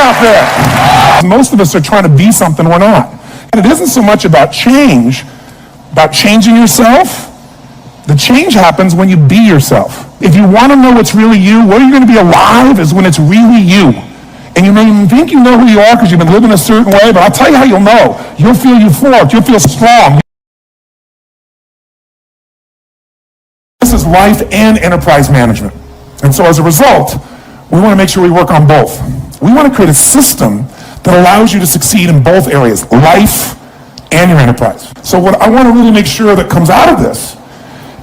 out there. Most of us are trying to be something we're not. And it isn't so much about change, about changing yourself. The change happens when you be yourself. If you want to know what's really you, where you're going to be alive is when it's really you. And you may even think you know who you are because you've been living a certain way, but I'll tell you how you'll know. You'll feel euphoric. You'll feel strong. This is life and enterprise management. And so as a result, we want to make sure we work on both. We want to create a system that allows you to succeed in both areas, life and your enterprise. So what I want to really make sure that comes out of this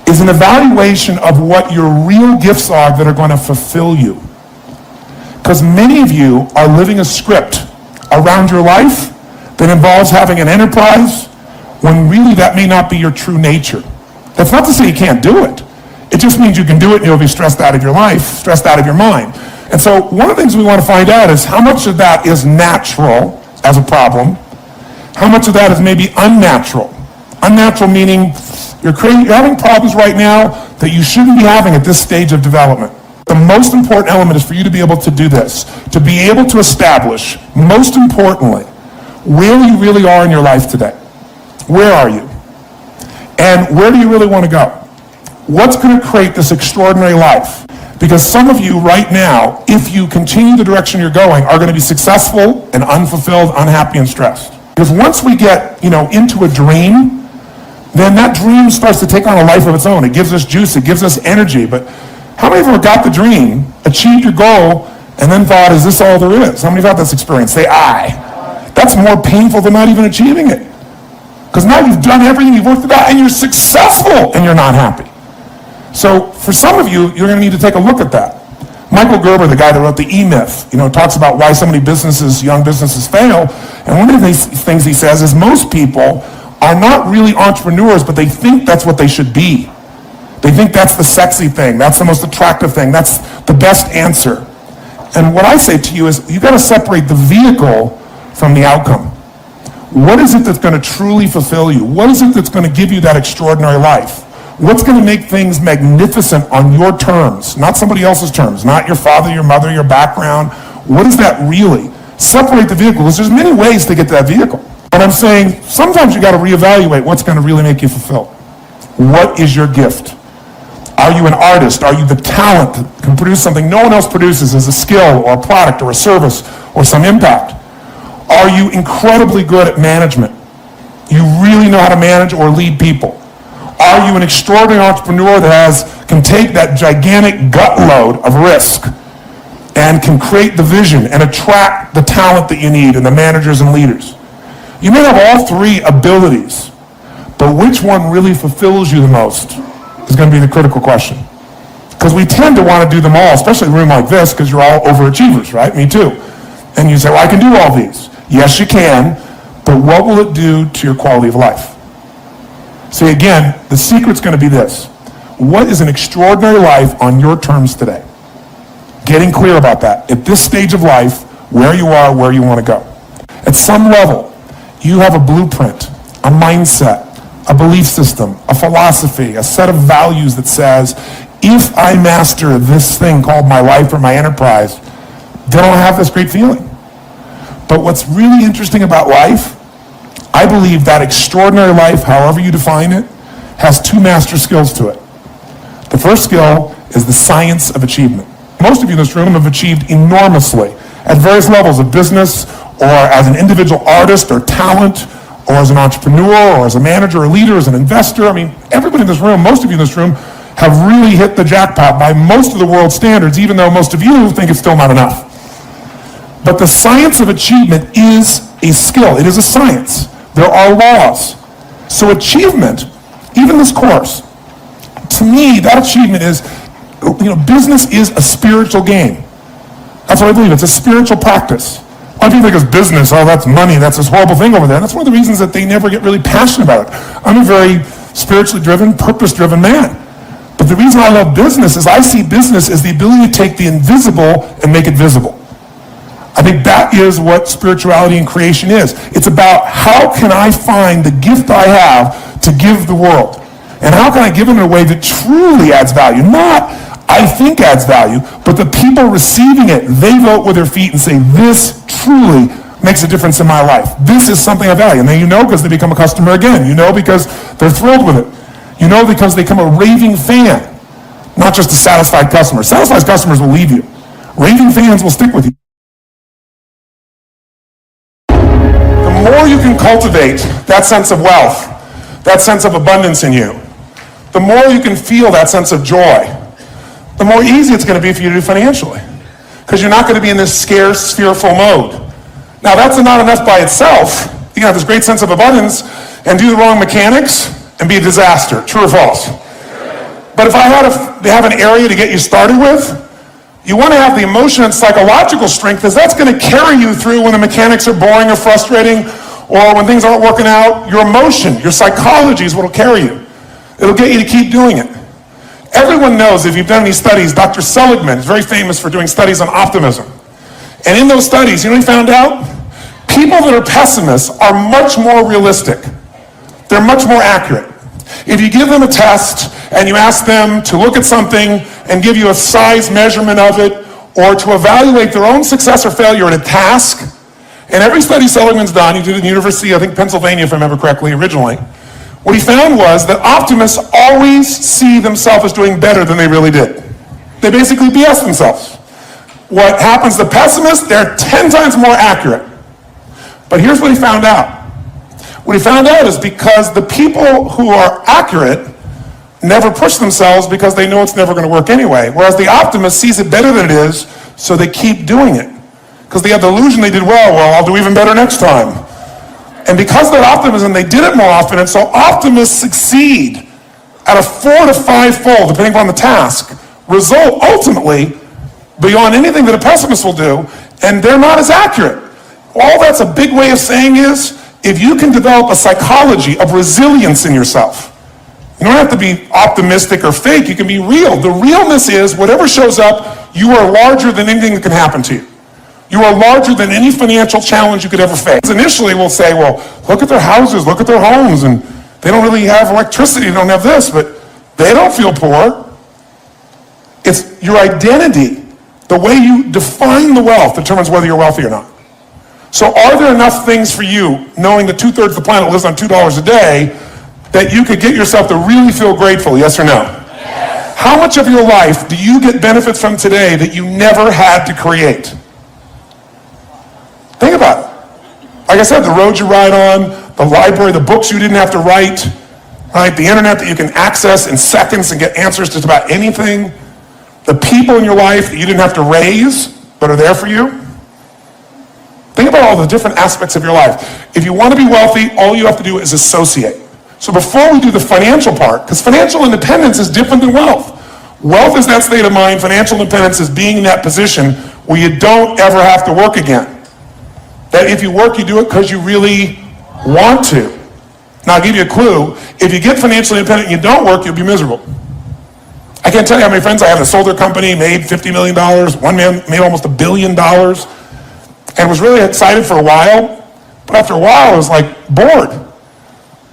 is an evaluation of what your real gifts are that are going to fulfill you. Because many of you are living a script around your life that involves having an enterprise when really that may not be your true nature. That's not to say you can't do it. It just means you can do it and you'll be stressed out of your life, stressed out of your mind. And so one of the things we want to find out is how much of that is natural as a problem, how much of that is maybe unnatural. Unnatural meaning you're having problems right now that you shouldn't be having at this stage of development. The most important element is for you to be able to do this, to be able to establish, most importantly, where you really are in your life today. Where are you? And where do you really want to go? What's going to create this extraordinary life? Because some of you right now, if you continue the direction you're going, are going to be successful and unfulfilled, unhappy, and stressed. Because once we get, into a dream, then that dream starts to take on a life of its own. It gives us juice, it gives us energy. But how many of you have got the dream, achieved your goal, and then thought, is this all there is? How many have had this experience? Say, I. That's more painful than not even achieving it. Because now you've done everything, you've worked it out, and you're successful, and you're not happy. So for some of you, you're going to need to take a look at that. Michael Gerber, the guy that wrote the E-Myth, talks about why so many young businesses fail. And one of the things he says is most people are not really entrepreneurs, but they think that's what they should be. They think that's the sexy thing, that's the most attractive thing, that's the best answer. And what I say to you is you got to separate the vehicle from the outcome. What is it that's going to truly fulfill you? What is it that's going to give you that extraordinary life? What's going to make things magnificent on your terms, not somebody else's terms, not your father, your mother, your background? What is that really? Separate the vehicle, because there's many ways to get to that vehicle. And I'm saying sometimes you got to reevaluate what's going to really make you fulfilled. What is your gift? Are you an artist? Are you the talent that can produce something no one else produces as a skill or a product or a service or some impact? Are you incredibly good at management? You really know how to manage or lead people? Are you an extraordinary entrepreneur that can take that gigantic gut load of risk and can create the vision and attract the talent that you need and the managers and leaders? You may have all three abilities, but which one really fulfills you the most is going to be the critical question. Because we tend to want to do them all, especially in a room like this, because you're all overachievers, right? Me too. And you say, well, I can do all these. Yes, you can, but what will it do to your quality of life? See, again, the secret's going to be this. What is an extraordinary life on your terms today? Getting clear about that. At this stage of life, where you are, where you want to go. At some level, you have a blueprint, a mindset, a belief system, a philosophy, a set of values that says, if I master this thing called my life or my enterprise, then I'll have this great feeling. But what's really interesting about life, I believe that extraordinary life, however you define it, has two master skills to it. The first skill is the science of achievement. Most of you in this room have achieved enormously at various levels of business or as an individual artist or talent or as an entrepreneur or as a manager or leader, as an investor. I mean, everybody in this room, most of you in this room, have really hit the jackpot by most of the world's standards, even though most of you think it's still not enough. But the science of achievement is a skill. It is a science. There are laws. So achievement, even this course, to me, that achievement is, business is a spiritual game. That's what I believe. It's a spiritual practice. A lot of people think it's business. Oh, that's money. That's this horrible thing over there. And that's one of the reasons that they never get really passionate about it. I'm a very spiritually driven, purpose-driven man. But the reason I love business is I see business as the ability to take the invisible and make it visible. I think that is what spirituality and creation is. It's about how can I find the gift I have to give the world? And how can I give it in a way that truly adds value? Not, I think adds value, but the people receiving it, they vote with their feet and say, this truly makes a difference in my life. This is something I value. And then you know because they become a customer again. You know because they're thrilled with it. You know because they become a raving fan, not just a satisfied customer. Satisfied customers will leave you. Raving fans will stick with you. The more you can cultivate that sense of wealth, that sense of abundance in you, the more you can feel that sense of joy, the more easy it's going to be for you to do financially. Because you're not going to be in this scarce, fearful mode. Now, that's not enough by itself. You can have this great sense of abundance and do the wrong mechanics and be a disaster. True or false? But if I had to have an area to get you started with, you want to have the emotion and psychological strength, because that's going to carry you through when the mechanics are boring or frustrating, or when things aren't working out. Your emotion, your psychology is what will carry you. It'll get you to keep doing it. Everyone knows, if you've done any studies, Dr. Seligman is very famous for doing studies on optimism. And in those studies, you know what he found out? People that are pessimists are much more realistic. They're much more accurate. If you give them a test and you ask them to look at something and give you a size measurement of it, or to evaluate their own success or failure in a task, and every study Seligman's done, he did it at the University, I think Pennsylvania if I remember correctly originally, what he found was that optimists always see themselves as doing better than they really did. They basically BS themselves. What happens to pessimists, they're 10 times more accurate. But here's what he found out. What he found out is because the people who are accurate never push themselves because they know it's never going to work anyway. Whereas the optimist sees it better than it is, so they keep doing it. Because they have the illusion they did well, I'll do even better next time. And because of their optimism, they did it more often, and so optimists succeed at a 4 to 5-fold, depending upon the task, result ultimately beyond anything that a pessimist will do, and they're not as accurate. All that's a big way of saying is, if you can develop a psychology of resilience in yourself, you don't have to be optimistic or fake, you can be real. The realness is, whatever shows up, you are larger than anything that can happen to you. You are larger than any financial challenge you could ever face. Initially, we'll say, well, look at their houses, look at their homes, and they don't really have electricity, they don't have this, but they don't feel poor. It's your identity. The way you define the wealth determines whether you're wealthy or not. So are there enough things for you, knowing that 2/3 of the planet lives on $2 a day, that you could get yourself to really feel grateful, yes or no? Yes. How much of your life do you get benefits from today that you never had to create? Think about it. Like I said, the roads you ride on, the library, the books you didn't have to write, right? The internet that you can access in seconds and get answers to just about anything. The people in your life that you didn't have to raise, but are there for you. Think about all the different aspects of your life. If you want to be wealthy, all you have to do is associate. So before we do the financial part, because financial independence is different than wealth. Wealth is that state of mind. Financial independence is being in that position where you don't ever have to work again. That if you work, you do it because you really want to. Now, I'll give you a clue. If you get financially independent and you don't work, you'll be miserable. I can't tell you how many friends I have that sold their company, made $50 million. One man made almost $1 billion and was really excited for a while. But after a while, I was like bored.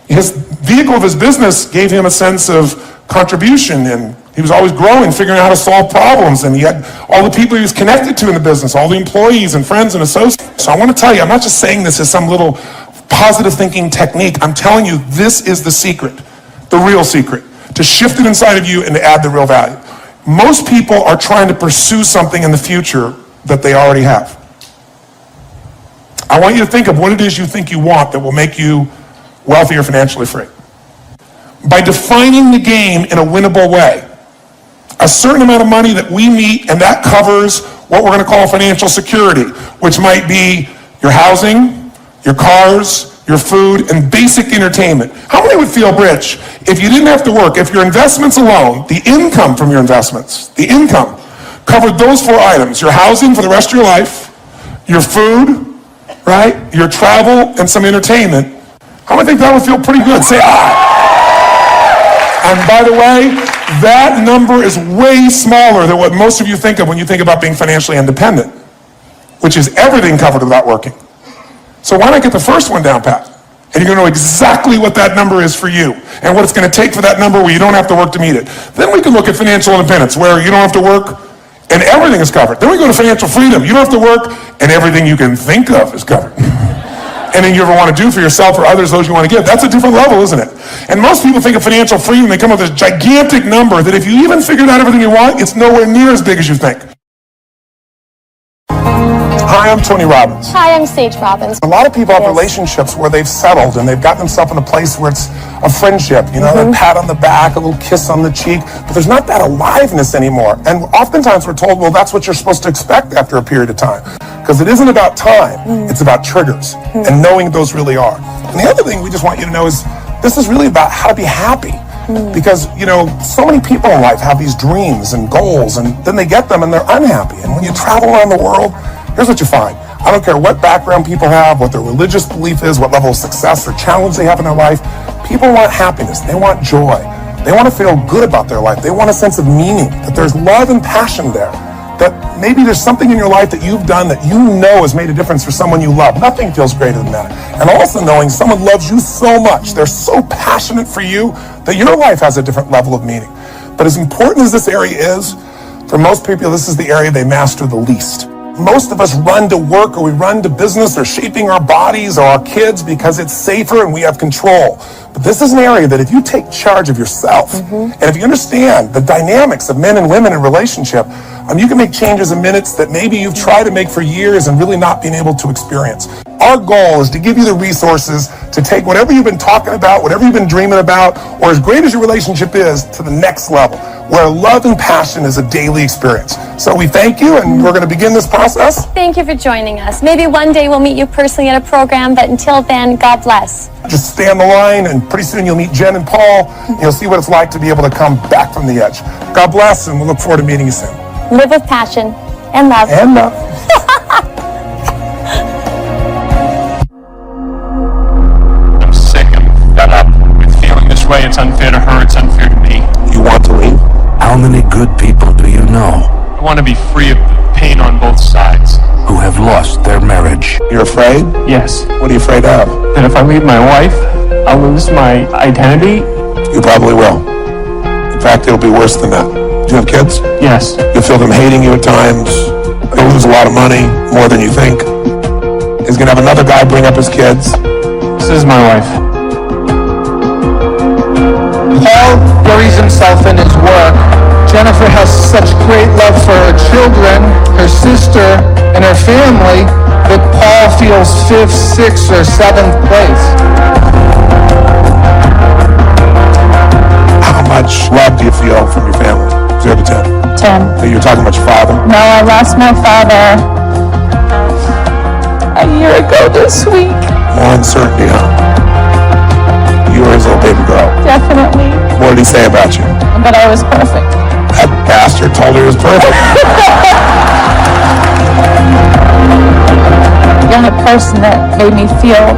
His vehicle of his business gave him a sense of contribution, and he was always growing, figuring out how to solve problems, and he had all the people he was connected to in the business, all the employees and friends and associates. So I want to tell you, I'm not just saying this as some little positive thinking technique. I'm telling you, this is the secret, the real secret, to shift it inside of you and to add the real value. Most people are trying to pursue something in the future that they already have. I want you to think of what it is you think you want that will make you wealthy or financially free. By defining the game in a winnable way, a certain amount of money that we meet, and that covers what we're going to call financial security, which might be your housing, your cars, your food, and basic entertainment. How many would feel rich if you didn't have to work, if your investments alone, the income from your investments, the income, covered those 4 items, your housing for the rest of your life, your food, right, your travel, and some entertainment? How many think that would feel pretty good? Say, And by the way, that number is way smaller than what most of you think of when you think about being financially independent, which is everything covered without working. So why not get the first one down pat? And you're going to know exactly what that number is for you and what it's going to take for that number where you don't have to work to meet it. Then we can look at financial independence where you don't have to work and everything is covered. Then we go to financial freedom. You don't have to work and everything you can think of is covered. Anything you ever want to do for yourself or others, those you want to give. That's a different level, isn't it? And most people think of financial freedom, they come up with this gigantic number that if you even figured out everything you want, it's nowhere near as big as you think. Hi, I'm Tony Robbins. Hi, I'm Sage Robbins. A lot of people have relationships where they've settled and they've gotten themselves in a place where it's a friendship, you know, a pat on the back, a little kiss on the cheek, but there's not that aliveness anymore. And oftentimes we're told, well, that's what you're supposed to expect after a period of time. Because it isn't about time, it's about triggers and knowing those really are. And the other thing we just want you to know is this is really about how to be happy. Because, you know, so many people in life have these dreams and goals and then they get them and they're unhappy. And when you travel around the world, here's what you find. I don't care what background people have, what their religious belief is, what level of success or challenge they have in their life. People want happiness. They want joy. They want to feel good about their life. They want a sense of meaning, that there's love and passion there. That maybe there's something in your life that you've done that you know has made a difference for someone you love. Nothing feels greater than that. And also knowing someone loves you so much, they're so passionate for you, that your life has a different level of meaning. But as important as this area is, for most people, this is the area they master the least. Most of us run to work or we run to business or shaping our bodies or our kids because it's safer and we have control. But this is an area that if you take charge of yourself and if you understand the dynamics of men and women in relationship, you can make changes in minutes that maybe you've tried to make for years and really not been able to experience. Our goal is to give you the resources to take whatever you've been talking about, whatever you've been dreaming about, or as great as your relationship is, to the next level, where love and passion is a daily experience. So we thank you, and we're going to begin this process. Thank you for joining us. Maybe one day we'll meet you personally at a program, but until then, God bless. Just stay on the line, and pretty soon you'll meet Jen and Paul, and you'll see what it's like to be able to come back from the edge. God bless, and we'll look forward to meeting you soon. Live with passion and love. And love. I'm sick. I'm fed up with feeling this way. It's unfair to her. It's unfair to me. You want to leave? How many good people do you know I want to be free of the pain on both sides. who have lost their marriage? You're afraid? Yes. What are you afraid of? That if I leave my wife, I'll lose my identity? You probably will. In fact, it'll be worse than that. Do you have kids? Yes. You'll feel them hating you at times. You'll lose a lot of money, more than you think. He's going to have another guy bring up his kids. This is my wife. Paul buries himself in his work. Jennifer has such great love for her children, her sister, and her family that Paul feels 5th, 6th, or 7th place. How much love do you feel from your family? 0 to 10. 10. So you're talking about your father? No, I lost my father a year ago this week. More uncertainty, huh? You were his little baby girl. Definitely. What did he say about you? But I was perfect. That bastard told her he was perfect. The only person that made me feel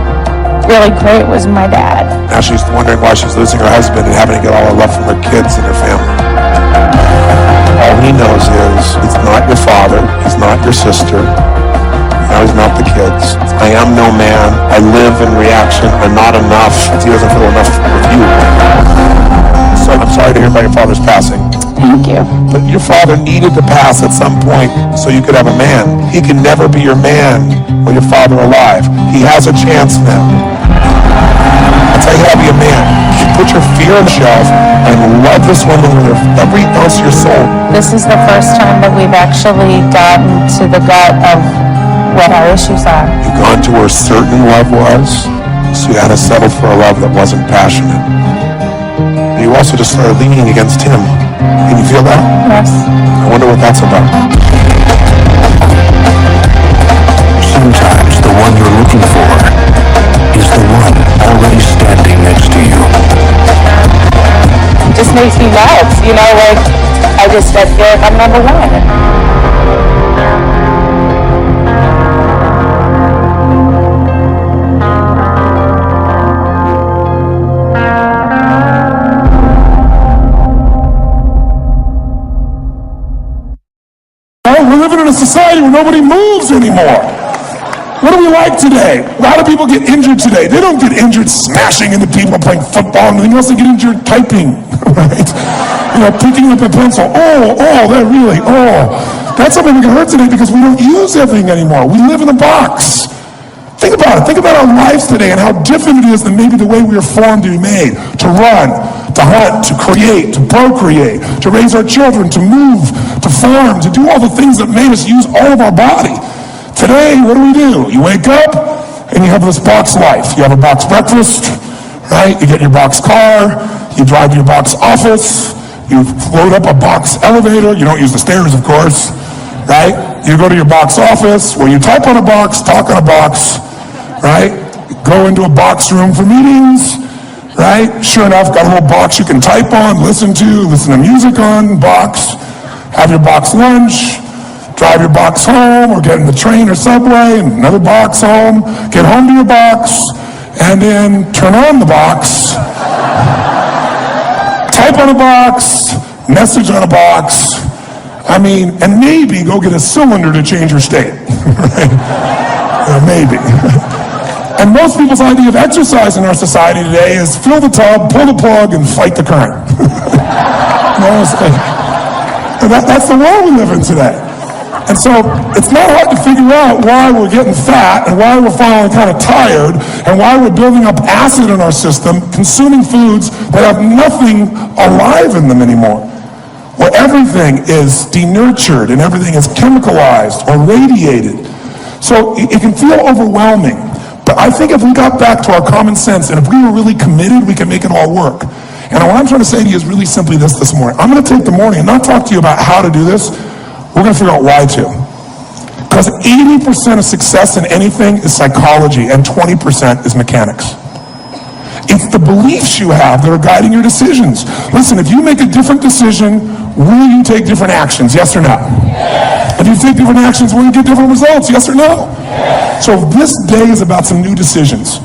really great was my dad. Now she's wondering why she's losing her husband and having to get all her love from her kids and her family. All he knows is it's not your father, he's not your sister, now he's not the kids. I am no man, I live in reaction, I'm not enough. He doesn't feel enough with you. So I'm sorry to hear about your father's passing. Thank you. But your father needed to pass at some point so you could have a man. He can never be your man with your father alive. He has a chance now. That's how you gotta be a man. You put your fear on the shelf and love this woman with every ounce of your soul. This is the first time that we've actually gotten to the gut of what our issues are. You've gone to where certain love was, so you had to settle for a love that wasn't passionate. You also just started leaning against him. Can you feel that? Yes. I wonder what that's about. Sometimes the one you're looking for is the one already standing next to you. It just makes me nuts, you know, like, I feel like I'm number one. We're living in a society where nobody moves anymore. What do we like today? A lot of people get injured today. They don't get injured smashing into people, playing football, and anything else. They get injured typing, right? Picking up a pencil. That's something that can hurt today because we don't use everything anymore. We live in a box. Think about it. Think about our lives today and how different it is than maybe the way we were formed to be made, to run, to hunt, to create, to procreate, to raise our children, to move, to farm, to do all the things that made us use all of our body. Today, what do? You wake up and you have this box life. You have a box breakfast, right? You get in your box car, you drive to your box office, you load up a box elevator. You don't use the stairs, of course, right? You go to your box office where you type on a box, talk on a box, right? Go into a box room for meetings, right? Sure enough, got a little box you can type on, listen to music on, box, have your box lunch, drive your box home, or get in the train or subway, and another box home, get home to your box, and then turn on the box, type on a box, message on a box, and maybe go get a cylinder to change your state, right? Maybe. And most people's idea of exercise in our society today is fill the tub, pull the plug, and fight the current. That's the world we live in today. And so it's not hard to figure out why we're getting fat and why we're feeling kind of tired and why we're building up acid in our system, consuming foods that have nothing alive in them anymore, where everything is denatured and everything is chemicalized or radiated. So it can feel overwhelming. But I think if we got back to our common sense and if we were really committed, we could make it all work. And what I'm trying to say to you is really simply this morning. I'm going to take the morning and not talk to you about how to do this. We're going to figure out why to. Because 80% of success in anything is psychology and 20% is mechanics. It's the beliefs you have that are guiding your decisions. Listen, if you make a different decision, will you take different actions? Yes or no? Yes. If you take different actions, will you get different results? Yes or no? Yes. So this day is about some new decisions.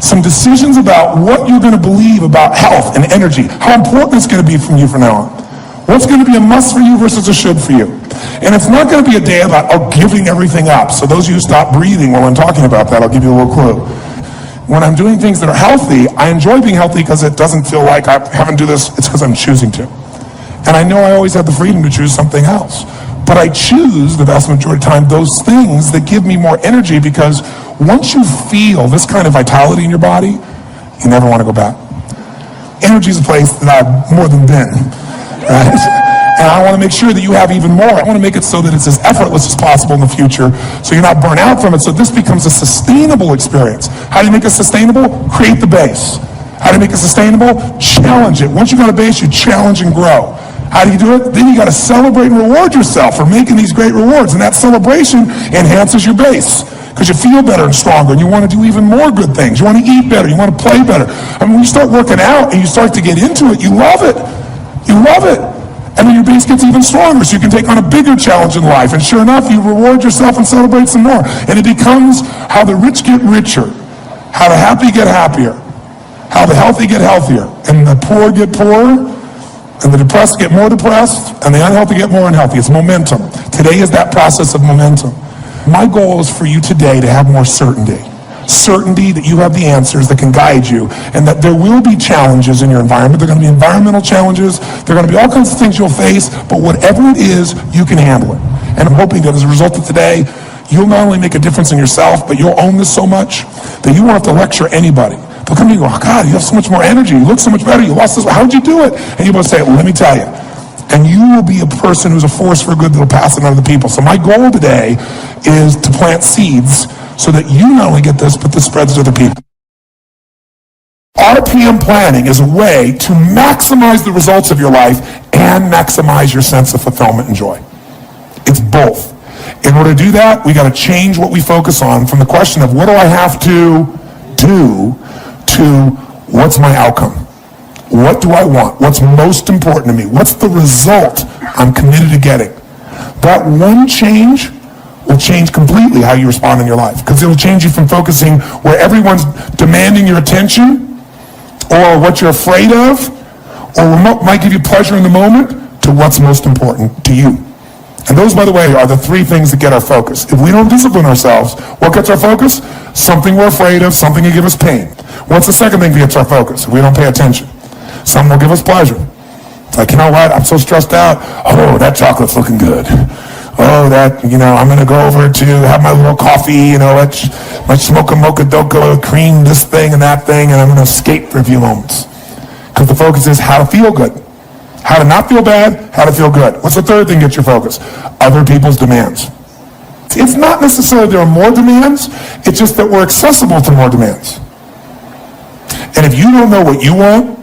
Some decisions about what you're going to believe about health and energy. How important it's going to be from you from now on. What's going to be a must for you versus a should for you. And it's not going to be a day about giving everything up. So those of you who stop breathing while I'm talking about that, I'll give you a little clue. When I'm doing things that are healthy, I enjoy being healthy because it doesn't feel like I haven't do this. It's because I'm choosing to. And I know I always have the freedom to choose something else. But I choose the vast majority of the time those things that give me more energy, because once you feel this kind of vitality in your body, you never want to go back. Energy is a place that I've more than been. Right? And I want to make sure that you have even more. I want to make it so that it's as effortless as possible in the future, so you're not burnt out from it, so this becomes a sustainable experience. How do you make it sustainable? Create the base. How do you make it sustainable? Challenge it. Once you got a base, you challenge and grow. How do you do it? Then you got to celebrate and reward yourself for making these great rewards, and that celebration enhances your base, because you feel better and stronger, and you want to do even more good things. You want to eat better. You want to play better. When you start working out and you start to get into it, you love it. You love it. And then your base gets even stronger, so you can take on a bigger challenge in life. And sure enough, you reward yourself and celebrate some more. And it becomes how the rich get richer, how the happy get happier, how the healthy get healthier, and the poor get poorer, and the depressed get more depressed, and the unhealthy get more unhealthy. It's momentum. Today is that process of momentum. My goal is for you today to have more certainty. Certainty that you have the answers that can guide you, and that there will be challenges in your environment. There are going to be environmental challenges. There are going to be all kinds of things you'll face, but whatever it is, you can handle it. And I'm hoping that as a result of today, you'll not only make a difference in yourself, but you'll own this so much that you won't have to lecture anybody. They'll come to you and go, oh God, you have so much more energy. You look so much better. You lost this. How'd you do it? And you'll both say, well, let me tell you. And you will be a person who's a force for good that will pass it on to the people. So my goal today is to plant seeds so that you not only get this, but this spreads to other people. RPM planning is a way to maximize the results of your life and maximize your sense of fulfillment and joy. It's both. In order to do that, we got to change what we focus on from the question of what do I have to do to what's my outcome? What do I want? What's most important to me? What's the result I'm committed to getting? That one change will change completely how you respond in your life, because it will change you from focusing where everyone's demanding your attention or what you're afraid of or what might give you pleasure in the moment to what's most important to you. And those, by the way, are the three things that get our focus. If we don't discipline ourselves, what gets our focus? Something we're afraid of, something that gives us pain. What's the second thing that gets our focus if we don't pay attention? Something will give us pleasure. It's like, you know what, I'm so stressed out. Oh, that chocolate's looking good. Oh, that, I'm going to go over to have my little coffee, let's smoke a mocha doka, cream this thing and that thing, and I'm going to escape for a few moments. Because the focus is how to feel good. How to not feel bad, how to feel good. What's the third thing that gets your focus? Other people's demands. It's not necessarily there are more demands, it's just that we're accessible to more demands. And if you don't know what you want,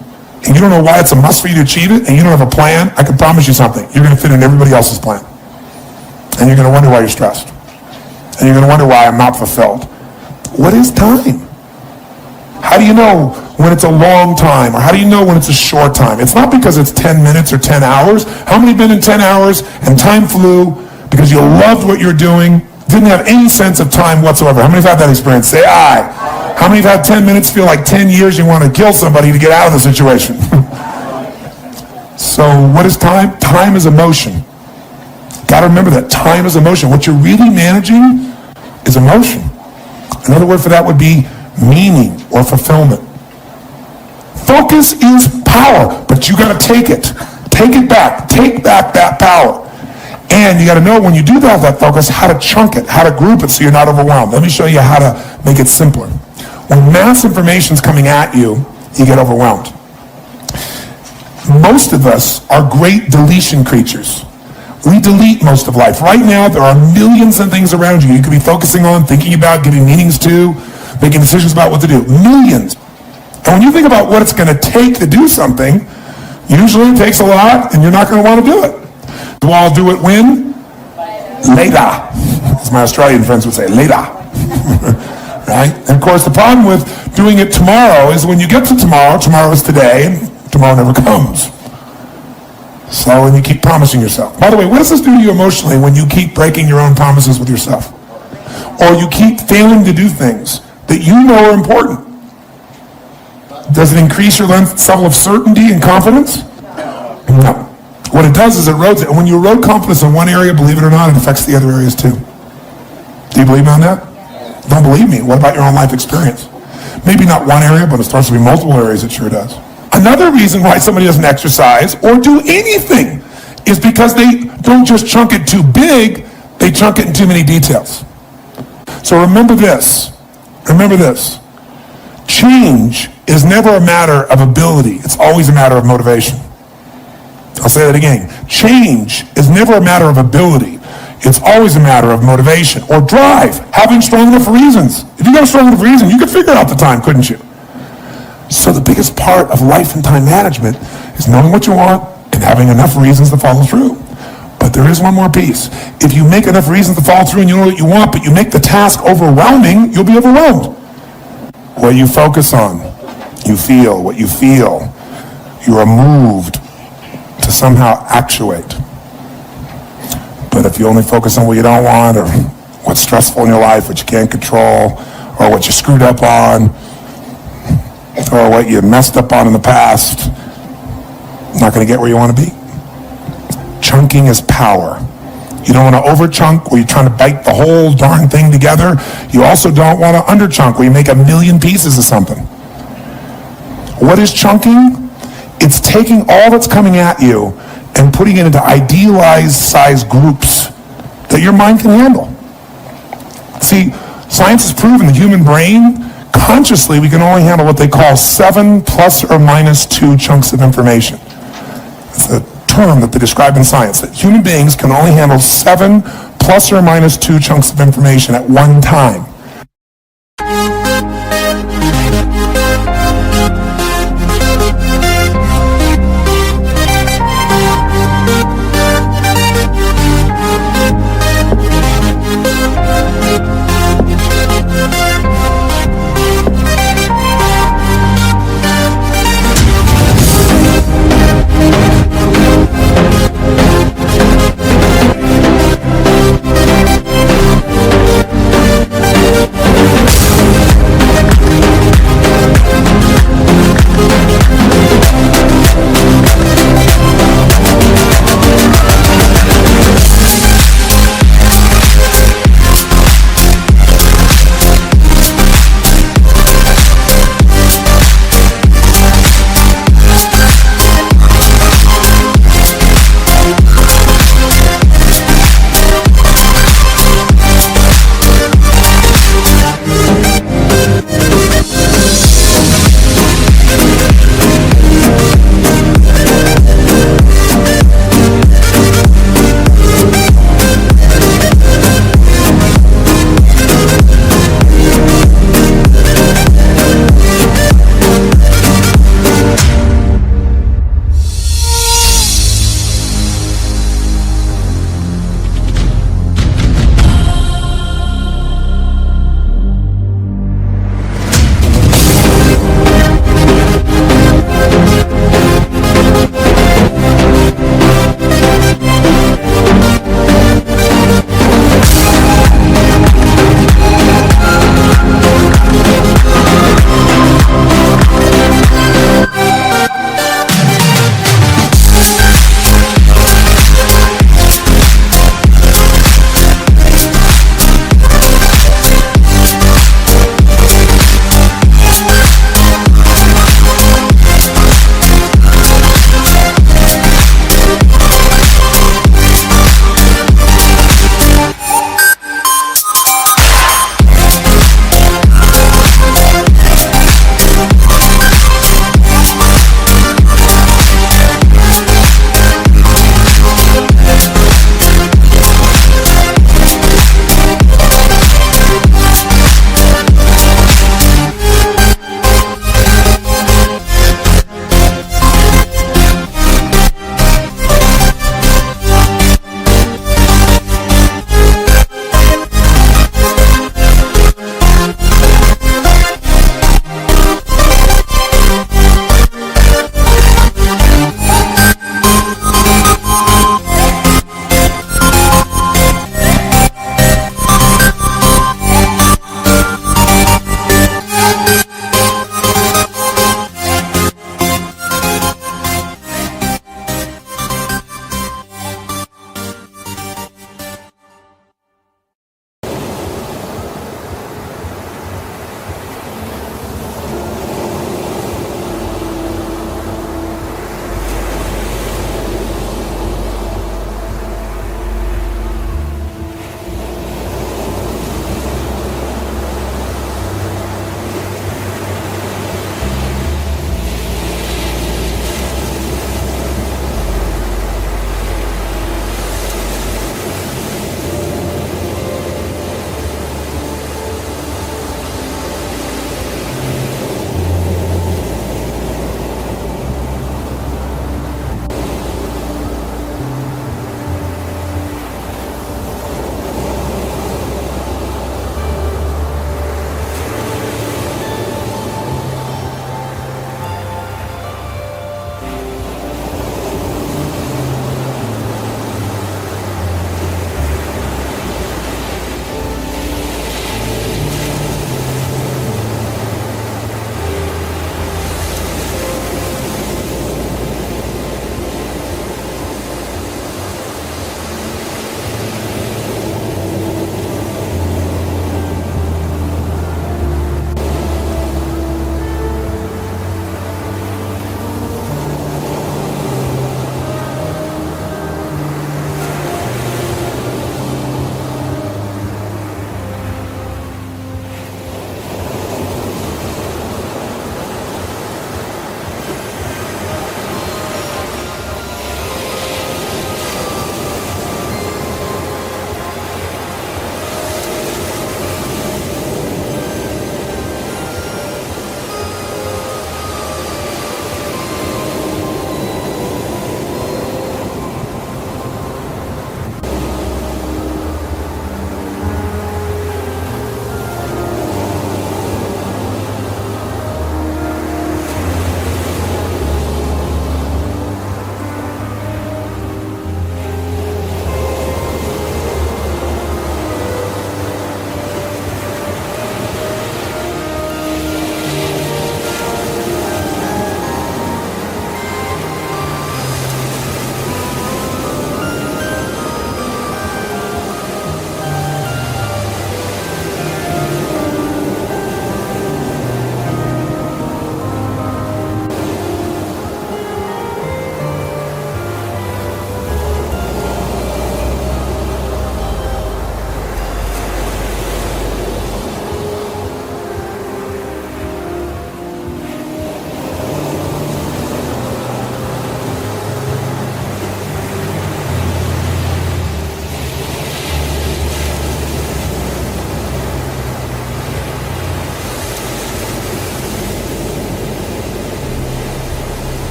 and you don't know why it's a must for you to achieve it, and you don't have a plan, I can promise you something. You're going to fit in everybody else's plan. And you're going to wonder why you're stressed. And you're going to wonder why I'm not fulfilled. What is time? How do you know when it's a long time, or how do you know when it's a short time? It's not because it's 10 minutes or 10 hours. How many have been in 10 hours and time flew because you loved what you're doing, didn't have any sense of time whatsoever? How many have had that experience? Say aye. How many have had 10 minutes feel like 10 years you want to kill somebody to get out of the situation? So what is time? Time is emotion. Got to remember that. Time is emotion. What you're really managing is emotion. Another word for that would be meaning or fulfillment. Focus is power, but you got to take it. Take it back. Take back that power. And you got to know when you do have that focus, how to chunk it, how to group it so you're not overwhelmed. Let me show you how to make it simpler. When mass information is coming at you, you get overwhelmed. Most of us are great deletion creatures. We delete most of life. Right now, there are millions of things around you could be focusing on, thinking about, giving meanings to, making decisions about what to do. Millions. And when you think about what it's going to take to do something, usually it takes a lot, and you're not going to want to do it. Do I'll do it when? Later. As my Australian friends would say, later. Right? And of course, the problem with doing it tomorrow is when you get to tomorrow, tomorrow is today, and tomorrow never comes. So, and you keep promising yourself. By the way, what does this do to you emotionally when you keep breaking your own promises with yourself? Or you keep failing to do things that you know are important? Does it increase your level of certainty and confidence? No. What it does is it erodes it. And when you erode confidence in one area, believe it or not, it affects the other areas too. Do you believe me on that? Don't believe me. What about your own life experience? Maybe not one area, but it starts to be multiple areas. It sure does. Another reason why somebody doesn't exercise or do anything is because they don't just chunk it too big, they chunk it in too many details. So remember this. Remember this. Change is never a matter of ability. It's always a matter of motivation. I'll say that again. Change is never a matter of ability. It's always a matter of motivation or drive, having strong enough reasons. If you got a strong enough reason, you could figure out the time, couldn't you? So the biggest part of life and time management is knowing what you want and having enough reasons to follow through. But there is one more piece. If you make enough reasons to follow through and you know what you want, but you make the task overwhelming, you'll be overwhelmed. What you focus on, you feel. What you feel, you are moved to somehow actuate. But if you only focus on what you don't want, or what's stressful in your life, what you can't control, or what you screwed up on, or what you messed up on in the past, you're not going to get where you want to be. Chunking is power. You don't want to over-chunk where you're trying to bite the whole darn thing together. You also don't want to under-chunk where you make a million pieces of something. What is chunking? It's taking all that's coming at you and putting it into idealized size groups that your mind can handle. See, science has proven the human brain, consciously, we can only handle what they call 7 plus or minus 2 chunks of information. It's a term that they describe in science, that human beings can only handle 7 plus or minus 2 chunks of information at one time.